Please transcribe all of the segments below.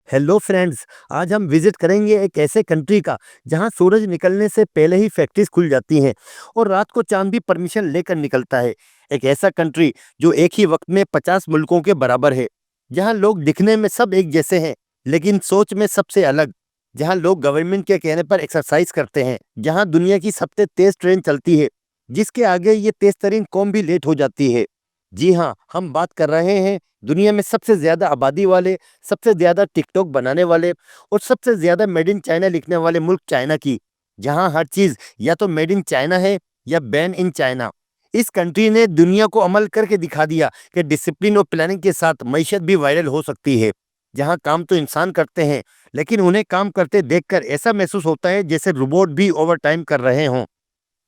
Hello friends. आज हम visit करेंगे एक ऐसे कंट्री का जहां सूरज निकलने से पहले ही फैक्ट्रीज खुल जाती हैं और रात को चांद भी परमिशन लेकर निकलता है। एक ऐसा कंट्री जो एक ही वक्त में 50 मुल्कों के बराबर है, जहां लोग दिखने में सब एक जैसे हैं लेकिन सोच में सबसे अलग, जहां लोग गवर्नमेंट के कहने पर एक्सरसाइज करते हैं, जहां दुनिया की सबसे तेज ट्रेन चलती है जिसके आगे ये तेज तरीन कौम भी लेट हो जाती है। जी हाँ, हम बात कर रहे हैं दुनिया में सबसे ज्यादा आबादी वाले, सबसे ज़्यादा टिकटॉक बनाने वाले और सबसे ज़्यादा मेड इन चाइना लिखने वाले मुल्क चाइना की, जहां हर चीज़ या तो मेड इन चाइना है या बैन इन चाइना। इस कंट्री ने दुनिया को अमल करके दिखा दिया कि डिसिप्लिन और प्लानिंग के साथ मईशत भी वायरल हो सकती है। जहां काम तो इंसान करते हैं लेकिन उन्हें काम करते देखकर ऐसा महसूस होता है जैसे रोबोट भी ओवर टाइम कर रहे हों।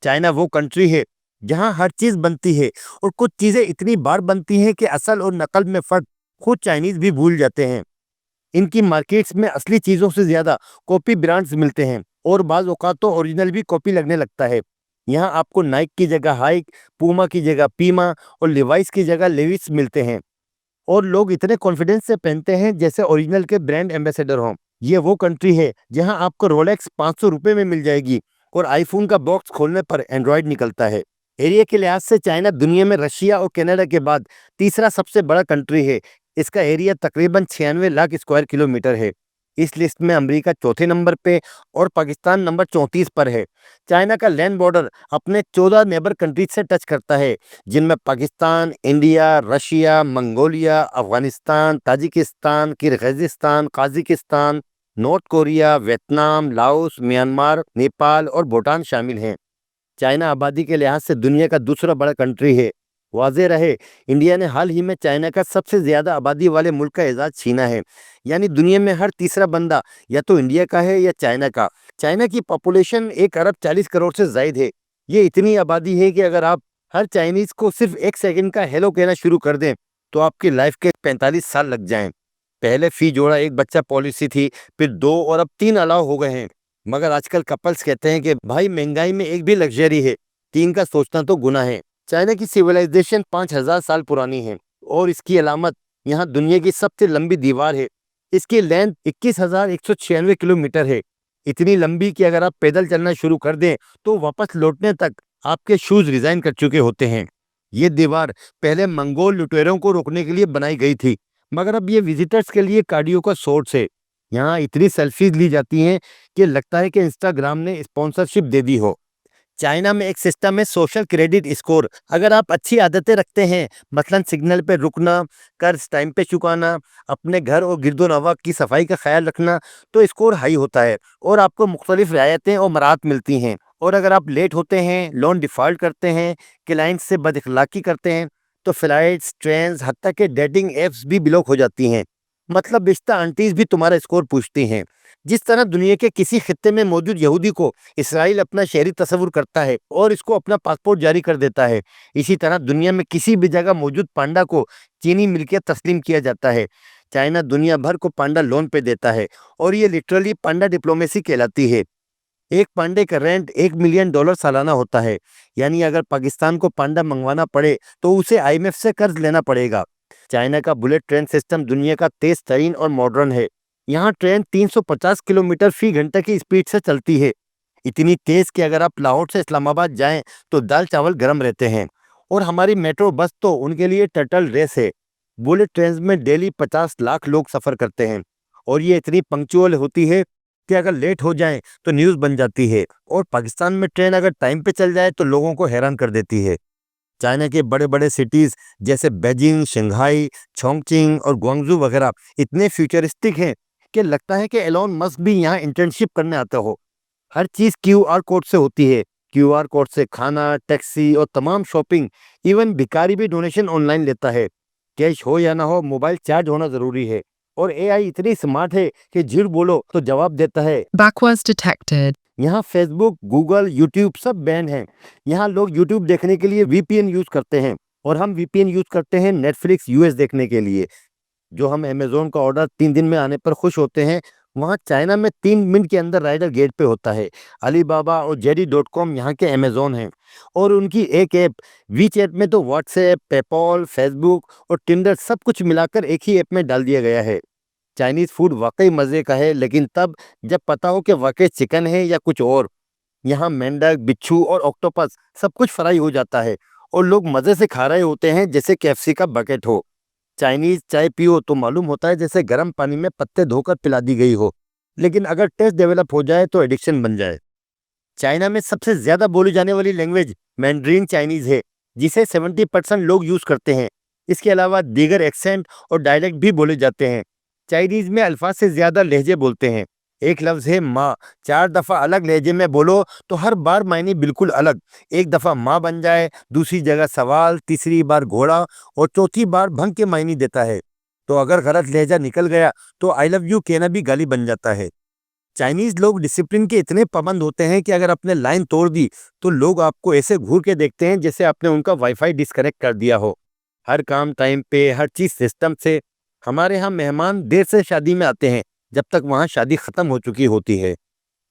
चाइना वो कंट्री है जहां हर चीज़ बनती है और कुछ चीज़ें इतनी बार बनती हैं कि असल और नकल में फ़र्क खुद चाइनीज़ भी भूल जाते हैं। इनकी मार्केट्स में असली चीज़ों से ज़्यादा कॉपी ब्रांड्स मिलते हैं और बाज़ औक़ात तो ओरिजिनल भी कॉपी लगने लगता है। यहाँ आपको नाइक की जगह हाइक, पूमा की जगह पीमा और लिवाइस की जगह लेविस मिलते हैं और लोग इतने कॉन्फिडेंस से पहनते हैं जैसे ओरिजिनल के ब्रांड एम्बेसडर हों। ये वो कंट्री है जहाँ आपको रोलेक्स 500 रुपये में मिल जाएगी और आईफ़ोन का बॉक्स खोलने पर एंड्रॉयड निकलता है। एरिया के लिहाज से चाइना दुनिया में रशिया और कनाडा के बाद तीसरा सबसे बड़ा कंट्री है। इसका एरिया तकरीबन 96 लाख स्क्वायर किलोमीटर है। इस लिस्ट में अमेरिका चौथे नंबर पे और पाकिस्तान नंबर 34 पर है। चाइना का लैंड बॉर्डर अपने 14 नेबर कंट्रीज से टच करता है, जिनमें Pakistan, India, Russia, Mongolia, Afghanistan, Tajikistan, Kyrgyzstan, Kazakhstan, North Korea, Vietnam, Laos, Myanmar, Nepal और भूटान शामिल हैं। चाइना आबादी के लिहाज से दुनिया का दूसरा बड़ा कंट्री है। वाज़ेह रहे, इंडिया ने हाल ही में चाइना का सबसे ज़्यादा आबादी वाले मुल्क का एजाज़ छीना है। यानी दुनिया में हर तीसरा बंदा या तो इंडिया का है या चाइना का। चाइना की पॉपुलेशन 1 अरब 40 करोड़ से ज़ायद है। ये इतनी आबादी है कि अगर आप हर चाइनीज़ को सिर्फ 1 सेकंड का हेलो कहना शुरू कर दें, तो आपकी लाइफ के 45 साल लग जाएँ। पहले फ़ी जोड़ा 1 बच्चा पॉलिसी थी, फिर 2 और अब 3 अलाउ हो गए हैं। मगर आजकल कपल्स कहते हैं कि भाई महंगाई में एक भी लग्जरी है, 3 का सोचना तो गुनाह है। चाइना की सिविलाइजेशन 5000 साल पुरानी है और इसकी अलामत यहाँ दुनिया की सबसे लंबी दीवार है। इसकी लेंथ 21,196 किलोमीटर है। इतनी लंबी कि अगर आप पैदल चलना शुरू कर दें तो वापस लौटने तक आपके शूज रिजाइन कर चुके होते हैं। ये दीवार पहले मंगोल लुटेरों को रोकने के लिए बनाई गई थी, मगर अब ये विजिटर्स के लिए कार्डियो का सोर्स है। यहाँ इतनी सेल्फीज ली जाती हैं कि लगता है कि इंस्टाग्राम ने स्पॉन्सरशिप दे दी हो। चाइना में एक सिस्टम है सोशल क्रेडिट स्कोर। अगर आप अच्छी आदतें रखते हैं, मसलन सिग्नल पे रुकना, कर्ज टाइम पे चुकाना, अपने घर और गिरदोनवा की सफाई का ख्याल रखना, तो स्कोर हाई होता है और आपको मुख्तलिफ रियायतें और मराहत मिलती हैं। और अगर आप लेट होते हैं, लोन डिफ़ॉल्ट करते हैं, क्लाइंट से बदअखलाक़ी करते हैं, तो फ्लाइट्स, ट्रेन्स, हत्ता के डेटिंग ऐप्स भी ब्लॉक हो जाती हैं। मतलब रिश्ता आंटीज़ भी तुम्हारा स्कोर पूछती हैं। जिस तरह दुनिया के किसी खित्ते में मौजूद यहूदी को इसराइल अपना शहरी तस्वुर करता है और इसको अपना पासपोर्ट जारी कर देता है, इसी तरह दुनिया में किसी भी जगह मौजूद पांडा को चीनी मिल्कियत तस्लीम किया जाता है। चाइना दुनिया भर को पांडा लोन पे देता है और ये लिटरली पांडा डिप्लोमेसी कहलाती है। एक पांडे का रेंट $1 मिलियन सालाना होता है। यानी अगर पाकिस्तान को पांडा मंगवाना पड़े तो उसे IMF से कर्ज लेना पड़ेगा। चाइना का बुलेट ट्रेन सिस्टम दुनिया का तेज तरीन और मॉडर्न है। यहाँ ट्रेन 350 किलोमीटर फी घंटे की स्पीड से चलती है। इतनी तेज कि अगर आप लाहौर से इस्लामाबाद जाएं तो दाल चावल गर्म रहते हैं। और हमारी मेट्रो बस तो उनके लिए टर्टल रेस है। बुलेट ट्रेन में डेली 50 लाख लोग सफ़र करते हैं और ये इतनी पंक्चुअल होती है कि अगर लेट हो जाएं तो न्यूज़ बन जाती है। और पाकिस्तान में ट्रेन अगर टाइम पे चल जाए तो लोगों को हैरान कर देती है। चाइना के बड़े-बड़े सिटीज़ जैसे बीजिंग, शंघाई, चोंगचिंग और ग्वांगझू वगैरह इतने फ्यूचरिस्टिक हैं कि लगता है कि एलोन मस्क भी यहाँ इंटर्नशिप करने आता हो। हर चीज़ क्यूआर कोड से होती है। क्यूआर कोड से खाना, टैक्सी और तमाम शॉपिंग, इवन भिखारी भी डोनेशन ऑनलाइन लेता है। कैश हो या ना हो, मोबाइल चार्ज होना ज़रूरी है। और एआई इतनी स्मार्ट है कि झूठ बोलो तो जवाब देता है। Back was detected. यहाँ फेसबुक, गूगल, यूट्यूब सब बैन हैं। यहाँ लोग यूट्यूब देखने के लिए वीपीएन यूज़ करते हैं और हम वीपीएन यूज़ करते हैं नेटफ्लिक्स यूएस देखने के लिए। जो हम अमेज़न का ऑर्डर 3 दिन में आने पर खुश होते हैं, वहाँ चाइना में 3 मिनट के अंदर राइडर गेट पे होता है। अलीबाबा और JD.com यहाँ के अमेज़न हैं और उनकी एक ऐप वीचैट में तो व्हाट्सऐप, पेपॉल, फेसबुक और टिंडर सब कुछ मिलाकर एक ही ऐप में डाल दिया गया है। चाइनीज़ फूड वाक़ई मज़े का है, लेकिन तब जब पता हो कि वाक़ई चिकन है या कुछ और। यहाँ मेंढक, बिच्छू और ऑक्टोपस सब कुछ फ्राई हो जाता है और लोग मज़े से खा रहे होते हैं जैसे केएफसी का बकेट हो। चाइनीज़ चाय पियो तो मालूम होता है जैसे गर्म पानी में पत्ते धोकर पिला दी गई हो। लेकिन अगर टेस्ट डेवलप हो जाए तो एडिक्शन बन जाए। चाइना में सबसे ज़्यादा बोली जाने वाली लैंग्वेज मैंड्रीन चाइनीज़ है, जिसे 70% लोग यूज़ करते हैं। इसके अलावा दीगर एक्सेंट और डायलेक्ट भी बोले जाते हैं। चाइनीज़ में अल्फाज से ज़्यादा लहजे बोलते हैं। एक लफ्ज़ है माँ, 4 दफ़ा अलग लहजे में बोलो तो हर बार मायने बिल्कुल अलग। एक दफ़ा माँ बन जाए, दूसरी जगह सवाल, तीसरी बार घोड़ा और चौथी बार भंग के मायने देता है। तो अगर गलत लहजा निकल गया तो आई लव यू कहना भी गाली बन जाता है। चाइनीज लोग डिसिप्लिन के इतने पाबंद होते हैं कि अगर आपने लाइन तोड़ दी तो लोग आपको ऐसे घूर के देखते हैं जैसे आपने उनका वाईफाई डिस्कनेक्ट कर दिया हो। हर काम टाइम पे, हर चीज सिस्टम से। हमारे यहाँ मेहमान देर से शादी में आते हैं, जब तक वहाँ शादी खत्म हो चुकी होती है।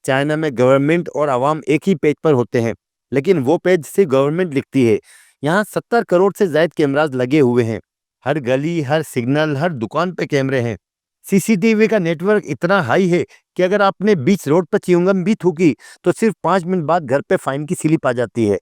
चाइना में गवर्नमेंट और आवाम एक ही पेज पर होते हैं, लेकिन वो पेज सिर्फ गवर्नमेंट लिखती है। यहाँ 70 करोड़ से ज्यादा कैमरास लगे हुए हैं। हर गली, हर सिग्नल, हर दुकान पे कैमरे हैं। सीसीटीवी का नेटवर्क इतना हाई है कि अगर आपने बीच रोड पर च्युइंगम भी थूकी तो सिर्फ 5 मिनट बाद घर पे फाइन की स्लिप आ जाती है।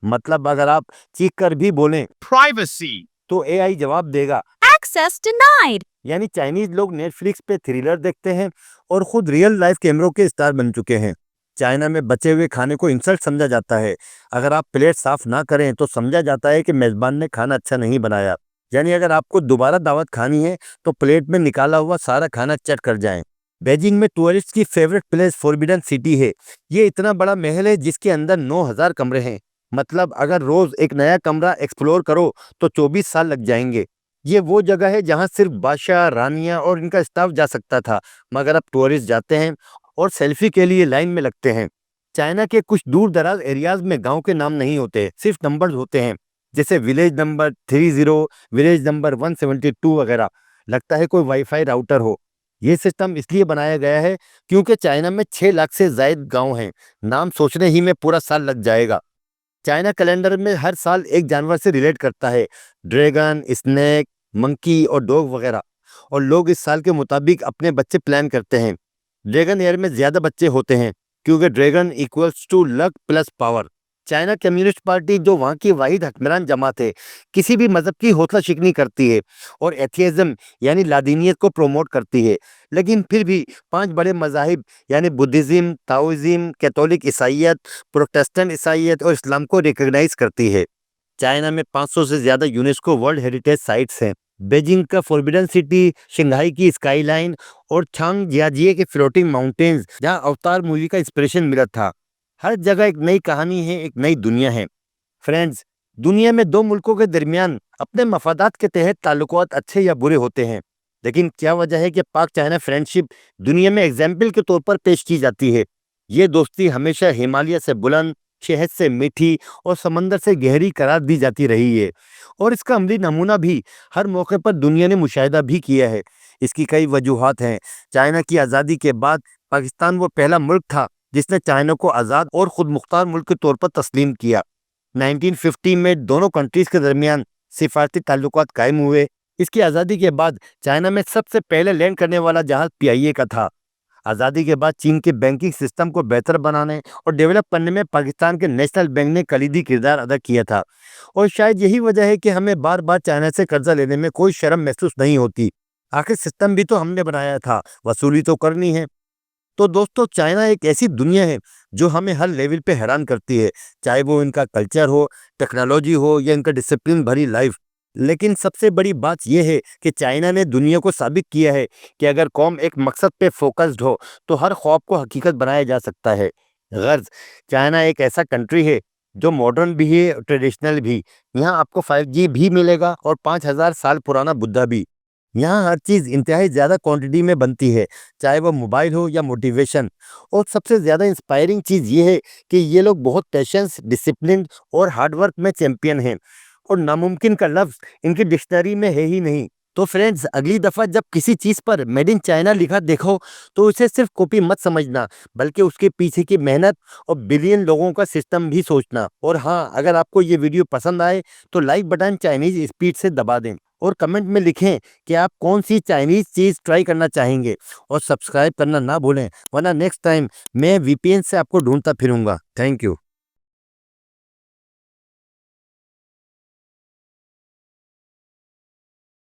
मतलब अगर आप चीख कर भी बोलें प्राइवेसी तो एआई जवाब देगा एक्सेस डिनाइड। यानी चाइनीज लोग नेटफ्लिक्स पे थ्रिलर देखते हैं और खुद रियल लाइफ कैमरों के स्टार बन चुके हैं। चाइना में बचे हुए खाने को इंसल्ट समझा जाता है। अगर आप प्लेट साफ ना करें तो समझा जाता है कि मेजबान ने खाना अच्छा नहीं बनाया। यानी अगर आपको दोबारा दावत खानी है तो प्लेट में निकाला हुआ सारा खाना चट कर जाएं। बेजिंग में टूरिस्ट की फेवरेट प्लेस फॉरबिडन सिटी है। ये इतना बड़ा महल है जिसके अंदर 9,000 कमरे हैं। मतलब अगर रोज एक नया कमरा एक्सप्लोर करो तो 24 साल लग जाएंगे। ये वो जगह है जहाँ सिर्फ बादशाह, रानियां और इनका स्टाफ जा सकता था, मगर अब टूरिस्ट जाते हैं और सेल्फी के लिए लाइन में लगते हैं। चाइना के कुछ दूर दराज एरियाज में गांव के नाम नहीं होते, सिर्फ नंबर्स होते हैं, जैसे विलेज नंबर 30, विलेज नंबर 172 वगैरह। लगता है कोई वाईफाई राउटर हो। ये सिस्टम इसलिए बनाया गया है क्योंकि चाइना में 6 लाख से ज्यादा गांव हैं। नाम सोचने ही में पूरा साल लग जाएगा। चाइना कैलेंडर में हर साल एक जानवर से रिलेट करता है, ड्रैगन, स्नेक, मंकी और डॉग वगैरह। और लोग इस साल के मुताबिक अपने बच्चे प्लान करते हैं। ड्रैगन ईयर में ज्यादा बच्चे होते हैं क्योंकि dragon equals to luck plus power. China communist party, जो वहाँ की वाहिद हुक्मरान जमात है, किसी भी मजहब की हौसला शिकनी करती है और एथियज्म यानी लादीनियत को प्रोमोट करती है। लेकिन फिर भी 5 बड़े मजाहिब यानी बुद्धिज्म, ताओइज्म, कैथोलिक ईसाइयत, प्रोटेस्टेंट ईसाइयत और इस्लाम को रिकॉग्नाइज करती है। चाइना में 500 से ज्यादा यूनेस्को वर्ल्ड हेरिटेज साइट्स हैं। बेजिंग का फॉरबिडन सिटी, शंघाई की स्काईलाइन और छांग जियाजिए के फ्लोटिंग माउंटेन्स, जहां अवतार मूवी का इंस्पिरेशन मिला था। हर जगह एक नई कहानी है, एक नई दुनिया है। फ्रेंड्स, दुनिया में दो मुल्कों के दरमियान अपने मफादात के तहत ताल्लुकात अच्छे या बुरे होते हैं, लेकिन क्या वजह है कि पाक चाइना फ्रेंडशिप दुनिया में एग्जाम्पल के तौर पर पेश की जाती है। ये दोस्ती हमेशा हिमालय से बुलंद, शहद से मीठी और समंदर से गहरी करार दी जाती रही है। और इसका अमली नमूना भी हर मौके पर दुनिया ने मुशाहिदा भी किया है। इसकी कई वजूहात हैं। चाइना की आज़ादी के बाद पाकिस्तान वो पहला मुल्क था जिसने चाइना को आज़ाद और खुद मुख्तार मुल्क के तौर पर तस्लीम किया। 1950 में दोनों कंट्रीज के दरमियान सिफारती ताल्लुकात कायम हुए। इसकी आज़ादी के बाद चाइना में सबसे पहले लैंड करने वाला जहाज पीआईए का था। आज़ादी के बाद चीन के बैंकिंग सिस्टम को बेहतर बनाने और डेवलप करने में पाकिस्तान के नेशनल बैंक ने कलीदी किरदार अदा किया था। और शायद यही वजह है कि हमें बार बार चाइना से कर्जा लेने में कोई शर्म महसूस नहीं होती। आखिर सिस्टम भी तो हमने बनाया था, वसूली तो करनी है। तो दोस्तों, चाइना एक ऐसी दुनिया है जो हमें हर लेवल पे हैरान करती है, चाहे वो इनका कल्चर हो, टेक्नोलॉजी हो या इनका डिसिप्लिन भरी लाइफ। लेकिन सबसे बड़ी बात यह है कि चाइना ने दुनिया को साबित किया है कि अगर कौम एक मकसद पे फोकस्ड हो तो हर ख्वाब को हकीकत बनाया जा सकता है। गर्ज, चाइना एक ऐसा कंट्री है जो मॉडर्न भी है, ट्रेडिशनल भी। यहाँ आपको 5G भी मिलेगा और 5,000 साल पुराना बुद्धा भी। यहाँ हर चीज़ इंतहाई ज़्यादा क्वांटिटी में बनती है, चाहे वो मोबाइल हो या मोटिवेशन। और सबसे ज़्यादा इंस्पायरिंग चीज़ ये है कि ये लोग बहुत पेशेंस, डिसिप्लिन और हार्डवर्क में चैंपियन हैं। और नामुमकिन का लफ्ज़ इनकी डिक्शनरी में है ही नहीं। तो फ्रेंड्स, अगली दफ़ा जब किसी चीज़ पर मेड इन चाइना लिखा देखो तो उसे सिर्फ कॉपी मत समझना, बल्कि उसके पीछे की मेहनत और बिलियन लोगों का सिस्टम भी सोचना। और हाँ, अगर आपको ये वीडियो पसंद आए तो लाइक बटन चाइनीज़ स्पीड से दबा दें और कमेंट में लिखें कि आप कौन सी चाइनीज़ चीज़ ट्राई करना चाहेंगे, और सब्सक्राइब करना ना भूलें, वरना नेक्स्ट टाइम मैं वीपीएन से आपको ढूंढता फिरूंगा। Thank you.